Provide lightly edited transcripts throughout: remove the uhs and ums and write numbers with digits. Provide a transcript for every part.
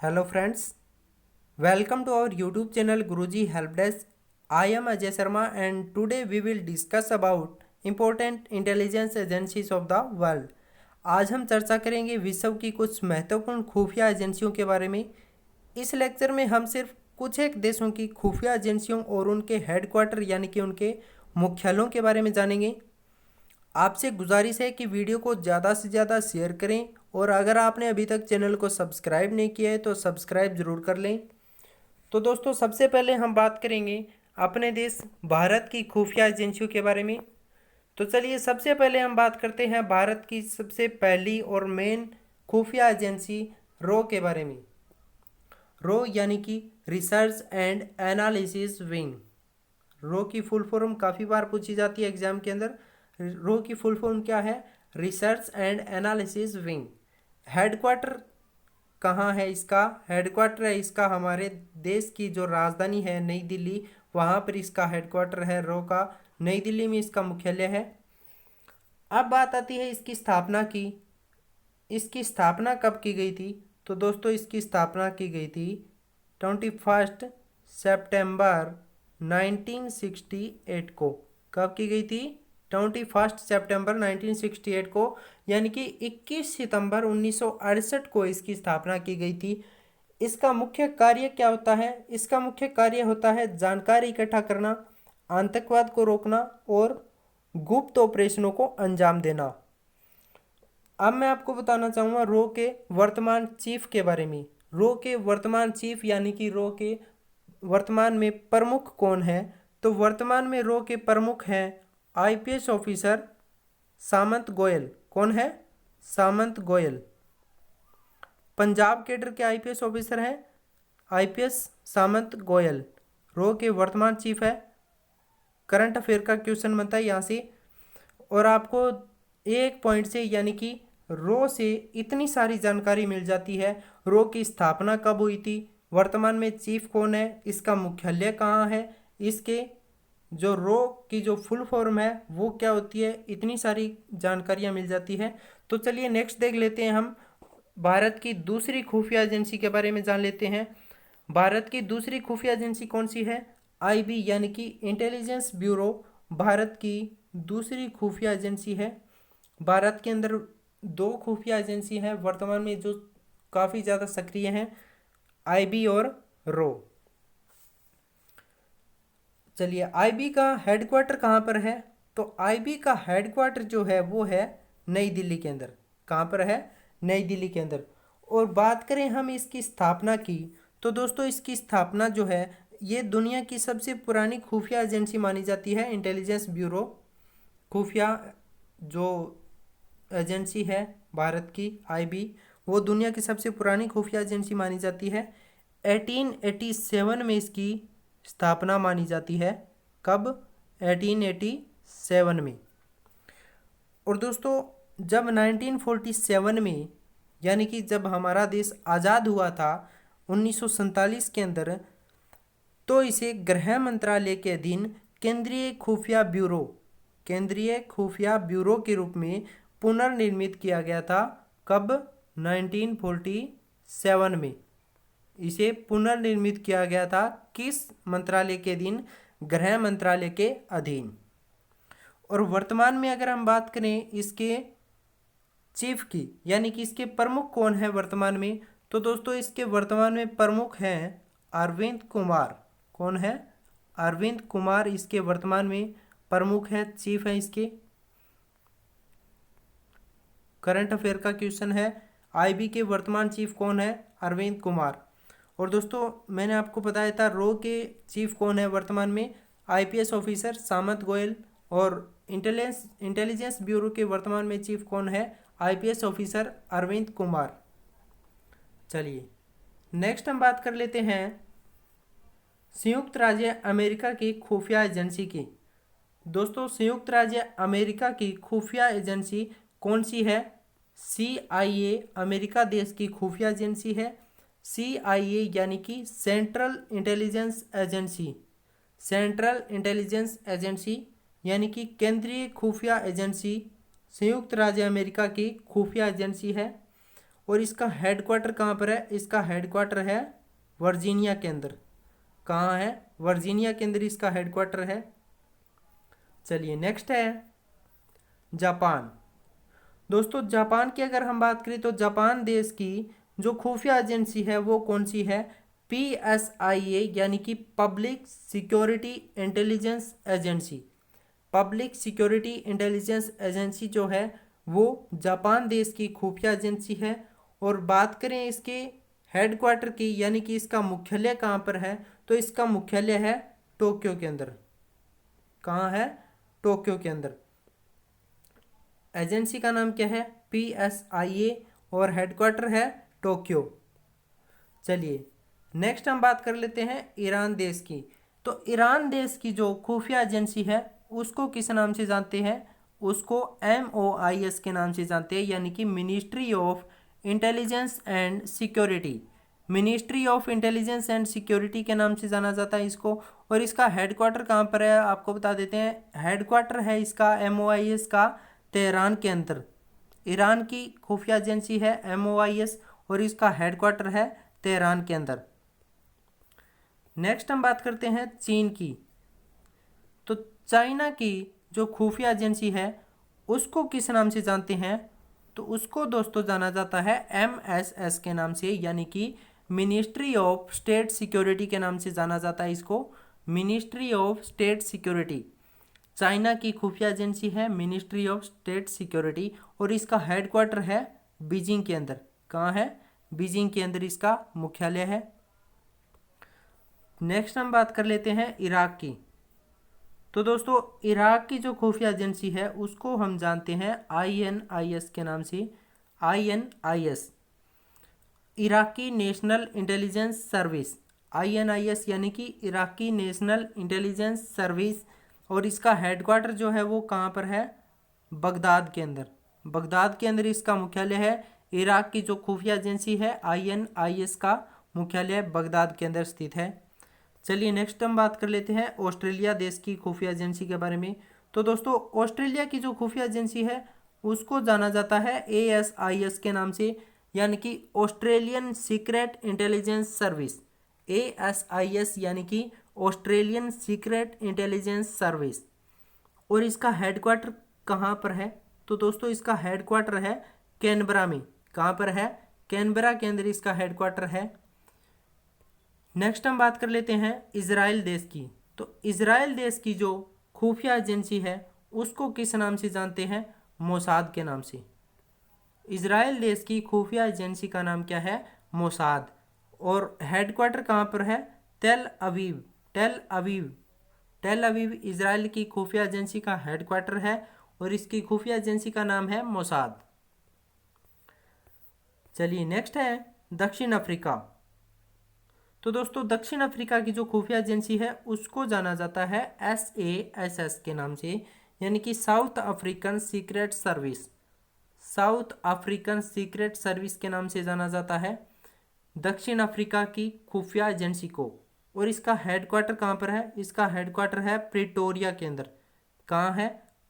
Hello friends, welcome to our YouTube channel Guruji Help Desk. I am Ajay Sharma and today we will discuss about important intelligence agencies of the world. आज हम चर्चा करेंगे विश्व की कुछ महत्वपूर्ण खुफिया एजेंसियों के बारे में। इस लेक्चर में हम सिर्फ कुछ एक देशों की खुफिया एजेंसियों और उनके हेडक्वार्टर यानी कि उनके मुख्यालयों के बारे में जानेंगे। आपसे गुजारिश है कि वीडियो को ज़्यादा से ज़्यादा शेयर करें और अगर आपने अभी तक चैनल को सब्सक्राइब नहीं किया है तो सब्सक्राइब ज़रूर कर लें। तो दोस्तों सबसे पहले हम बात करेंगे अपने देश भारत की खुफिया एजेंसियों के बारे में। तो चलिए सबसे पहले हम बात करते हैं भारत की सबसे पहली और मेन खुफिया एजेंसी रो के बारे में। रो यानी कि रिसर्च एंड एनालिसिस विंग। रो की फुल फॉर्म काफ़ी बार पूछी जाती है एग्जाम के अंदर। रो की फुल फॉर्म क्या है? Research and analysis wing. Headquarter कहाँ है इसका? हेडक्वार्टर है इसका हमारे देश की जो राजधानी है नई दिल्ली, वहाँ पर इसका हेडक्वार्टर है रो का। नई दिल्ली में इसका मुख्यालय है। अब बात आती है इसकी स्थापना की। इसकी स्थापना कब की गई थी? तो दोस्तों इसकी स्थापना की गई थी 21 सितंबर 1968 को। कब की गई थी? 21 सितंबर 1968 को, यानी कि 21 सितंबर 1968 को इसकी स्थापना की गई थी। इसका मुख्य कार्य क्या होता है? इसका मुख्य कार्य होता है जानकारी इकट्ठा करना, आतंकवाद को रोकना और गुप्त ऑपरेशनों को अंजाम देना। अब मैं आपको बताना चाहूँगा रो के वर्तमान चीफ के बारे में। रो के वर्तमान चीफ यानी कि रो के वर्तमान में प्रमुख कौन है? तो वर्तमान में रो के प्रमुख हैं आईपीएस ऑफिसर सामंत गोयल। कौन है? सामंत गोयल। पंजाब कैडर के आईपीएस ऑफिसर हैं आईपीएस सामंत गोयल। रो के वर्तमान चीफ है। करंट अफेयर का क्वेश्चन बनता है यहाँ से। और आपको एक पॉइंट से यानी कि रो से इतनी सारी जानकारी मिल जाती है। रो की स्थापना कब हुई थी, वर्तमान में चीफ कौन है, इसका मुख्यालय कहाँ है, इसके जो रो की जो फुल फॉर्म है वो क्या होती है, इतनी सारी जानकारियाँ मिल जाती है। तो चलिए नेक्स्ट देख लेते हैं हम भारत की दूसरी खुफिया एजेंसी के बारे में जान लेते हैं। भारत की दूसरी खुफिया एजेंसी कौन सी है? आईबी यानी कि इंटेलिजेंस ब्यूरो भारत की दूसरी खुफिया एजेंसी है। भारत के अंदर दो खुफिया एजेंसी हैं वर्तमान में जो काफ़ी ज़्यादा सक्रिय हैं, आईबी और रो। चलिए आईबी का हेडक्वार्टर कहाँ पर है? तो आईबी का हेडक्वार्टर जो है वो है नई दिल्ली के अंदर। कहाँ पर है? नई दिल्ली के अंदर। और बात करें हम इसकी स्थापना की, तो दोस्तों इसकी स्थापना जो है ये दुनिया की सबसे पुरानी खुफिया एजेंसी मानी जाती है। इंटेलिजेंस ब्यूरो खुफिया जो एजेंसी है भारत की आईबी, वो दुनिया की सबसे पुरानी खुफिया एजेंसी मानी जाती है। 1887 में इसकी स्थापना मानी जाती है। कब? 1887 में। और दोस्तों जब 1947 में यानी कि जब हमारा देश आज़ाद हुआ था 1947 के अंदर, तो इसे गृह मंत्रालय के अधीन केंद्रीय खुफिया ब्यूरो के रूप में पुनर्निर्मित किया गया था। कब? 1947 में इसे पुनर्निर्मित किया गया था। किस मंत्रालय के अधीन? गृह मंत्रालय के अधीन। और वर्तमान में अगर हम बात करें इसके चीफ की यानी कि इसके प्रमुख कौन है वर्तमान में, तो दोस्तों इसके वर्तमान में प्रमुख हैं अरविंद कुमार। कौन है? अरविंद कुमार इसके वर्तमान में प्रमुख है, चीफ है इसके। करंट अफेयर का क्वेश्चन है, आईबी के वर्तमान चीफ कौन है? अरविंद कुमार। और दोस्तों मैंने आपको बताया था रो के चीफ कौन है वर्तमान में? IPS officer Samant Goyal. और इंटेलिजेंस ब्यूरो के वर्तमान में चीफ कौन है? IPS officer Arvind Kumar. चलिए नेक्स्ट हम बात कर लेते हैं संयुक्त राज्य अमेरिका की खुफिया एजेंसी की। दोस्तों संयुक्त राज्य अमेरिका की खुफिया एजेंसी कौन सी है? CIA अमेरिका देश की खुफिया एजेंसी है। CIA यानी कि central intelligence agency. Central intelligence agency यानी कि केंद्रीय खुफिया एजेंसी संयुक्त राज्य अमेरिका की खुफिया एजेंसी है। और इसका हेडक्वार्टर कहाँ पर है? इसका हेडक्वार्टर है वर्जीनिया के अंदर। कहाँ है? वर्जीनिया के अंदर इसका हेडक्वार्टर है। चलिए नेक्स्ट है जापान। दोस्तों जापान की अगर हम बात करें तो जापान देश की जो खुफिया एजेंसी है वो कौन सी है? PSIA यानी कि public security intelligence agency. Public security intelligence agency जो है वो जापान देश की खुफिया एजेंसी है। और बात करें इसके हेडक्वार्टर की यानी कि इसका मुख्यालय कहाँ पर है, तो इसका मुख्यालय है टोक्यो के अंदर। कहाँ है? टोक्यो के अंदर। एजेंसी का नाम क्या है? PSIA और हेडक्वार्टर है टोक्यो। चलिए नेक्स्ट हम बात कर लेते हैं ईरान देश की। तो ईरान देश की जो खुफिया एजेंसी है उसको किस नाम से जानते हैं? उसको MOIS के नाम से जानते हैं, यानी कि ministry of intelligence and security. Ministry of intelligence and security के नाम से जाना जाता है इसको। और इसका हेडक्वार्टर कहाँ पर है आपको बता देते हैं। हेडक्वार्टर है इसका MOIS का तेहरान के अंदर। ईरान की खुफिया एजेंसी है MOIS और इसका हेडक्वार्टर है तेहरान के अंदर। नेक्स्ट हम बात करते हैं चीन की। तो चाइना की जो खुफिया एजेंसी है उसको किस नाम से जानते हैं? तो उसको दोस्तों जाना जाता है MSS के नाम से, यानी कि मिनिस्ट्री ऑफ स्टेट सिक्योरिटी के नाम से जाना जाता है इसको। Ministry of state security China की खुफिया एजेंसी है मिनिस्ट्री ऑफ स्टेट सिक्योरिटी और इसका हेडक्वार्टर है बीजिंग के अंदर। कहाँ है? बीजिंग के अंदर इसका मुख्यालय है। नेक्स्ट हम बात कर लेते हैं इराक की। तो दोस्तों इराक की जो खुफिया एजेंसी है उसको हम जानते हैं INIS के नाम से। INIS Iraqi national intelligence service. INIS यानी कि इराकी नेशनल इंटेलिजेंस सर्विस। और इसका हेडक्वार्टर जो है वो कहाँ पर है? बगदाद के अंदर। बगदाद के अंदर इसका मुख्यालय है। इराक की जो खुफिया एजेंसी है INIS का मुख्यालय बगदाद के अंदर स्थित है। चलिए नेक्स्ट हम बात कर लेते हैं ऑस्ट्रेलिया देश की खुफिया एजेंसी के बारे में। तो दोस्तों ऑस्ट्रेलिया की जो खुफिया एजेंसी है उसको जाना जाता है ASIS के नाम से, यानी कि Australian secret intelligence service. ASIS यानी कि ऑस्ट्रेलियन सीक्रेट इंटेलिजेंस सर्विस। और इसका हेडक्वार्टर कहाँ पर है? तो दोस्तों इसका हेडक्वार्टर है कैनबरा में। कहाँ पर है? कैनबरा के अंदर इसका हेडक्वार्टर है। नेक्स्ट हम बात कर लेते हैं इजराइल देश की। तो इजराइल देश की जो खुफिया एजेंसी है उसको किस नाम से जानते हैं? मोसाद के नाम से। इजराइल देश की खुफिया एजेंसी का नाम क्या है? मोसाद। और हेडक्वार्टर कहाँ पर है? तेल Aviv. Tel Aviv. Tel Aviv Israel की खुफिया एजेंसी का हेडक्वार्टर है और इसकी खुफिया एजेंसी का नाम है मोसाद। चलिए नेक्स्ट है दक्षिण अफ्रीका। तो दोस्तों दक्षिण अफ्रीका की जो खुफिया एजेंसी है उसको जाना जाता है SASS के नाम से, यानी कि south African secret service. South African secret service के नाम से जाना जाता है दक्षिण अफ्रीका की खुफिया एजेंसी को। और इसका हेडक्वार्टर कहाँ पर है? इसका हेडक्वार्टर है प्रिटोरिया के अंदर। कहाँ है?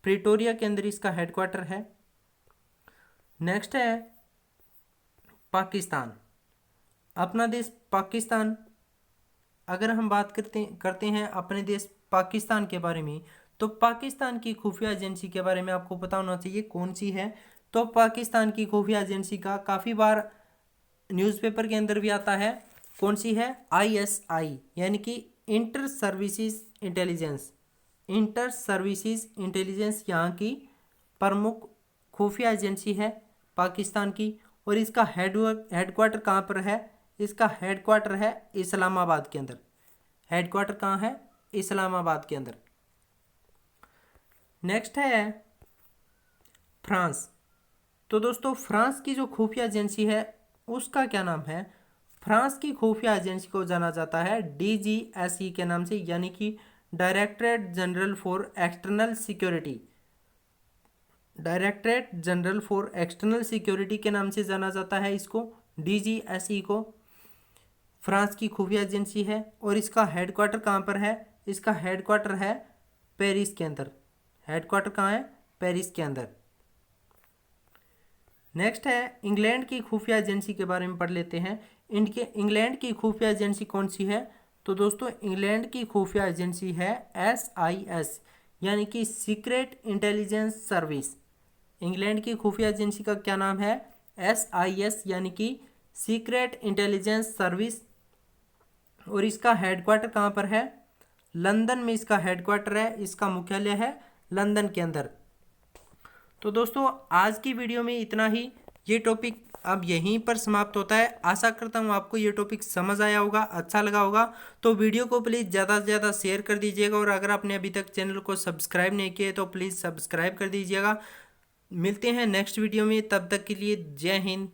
प्रिटोरिया के अंदर इसका हेडक्वार्टर है। नेक्स्ट है पाकिस्तान। अपना देश पाकिस्तान। अगर हम बात करते हैं अपने देश पाकिस्तान के बारे में, तो पाकिस्तान की खुफिया एजेंसी के बारे में आपको पता होना चाहिए कौन सी है। तो पाकिस्तान की खुफिया एजेंसी का काफ़ी बार न्यूज़पेपर के अंदर भी आता है। कौन सी है? ISI यानी कि inter services intelligence. Inter services intelligence यहाँ की प्रमुख खुफिया एजेंसी है पाकिस्तान की। और इसका हेडक्वार्टर कहाँ पर है? इसका हेडक्वार्टर है इस्लामाबाद के अंदर। हेडक्वार्टर कहाँ है? इस्लामाबाद के अंदर। नेक्स्ट है फ्रांस। तो दोस्तों फ्रांस की जो खुफिया एजेंसी है उसका क्या नाम है? फ्रांस की खुफिया एजेंसी को जाना जाता है DGSE के नाम से, यानी कि directorate general for external security. Directorate general for external security के नाम से जाना जाता है इसको, DGSE को। फ्रांस की खुफिया एजेंसी है और इसका हेडक्वार्टर कहाँ पर है? इसका हेडक्वार्टर है पेरिस के अंदर। हेडक्वार्टर कहाँ है? पेरिस के अंदर। नेक्स्ट है इंग्लैंड की खुफिया एजेंसी के बारे में पढ़ लेते हैं। इनके इंग्लैंड की खुफिया एजेंसी कौन सी है? तो दोस्तों इंग्लैंड की खुफिया एजेंसी है SIS, यानी कि सीक्रेट इंटेलिजेंस सर्विस। इंग्लैंड की खुफिया एजेंसी का क्या नाम है? SIS, यानी कि सीक्रेट इंटेलिजेंस सर्विस। और इसका हेडक्वार्टर कहाँ पर है? लंदन में इसका हेडक्वार्टर है, इसका मुख्यालय है लंदन के अंदर। तो दोस्तों आज की वीडियो में इतना ही। ये टॉपिक अब यहीं पर समाप्त होता है। आशा करता हूँ आपको ये टॉपिक समझ आया होगा, अच्छा लगा होगा। तो वीडियो को प्लीज़ ज़्यादा से ज़्यादा शेयर कर दीजिएगा, और अगर आपने अभी तक चैनल को सब्सक्राइब नहीं किया तो प्लीज़ सब्सक्राइब कर दीजिएगा। मिलते हैं नेक्स्ट वीडियो में, तब तक के लिए जय हिंद,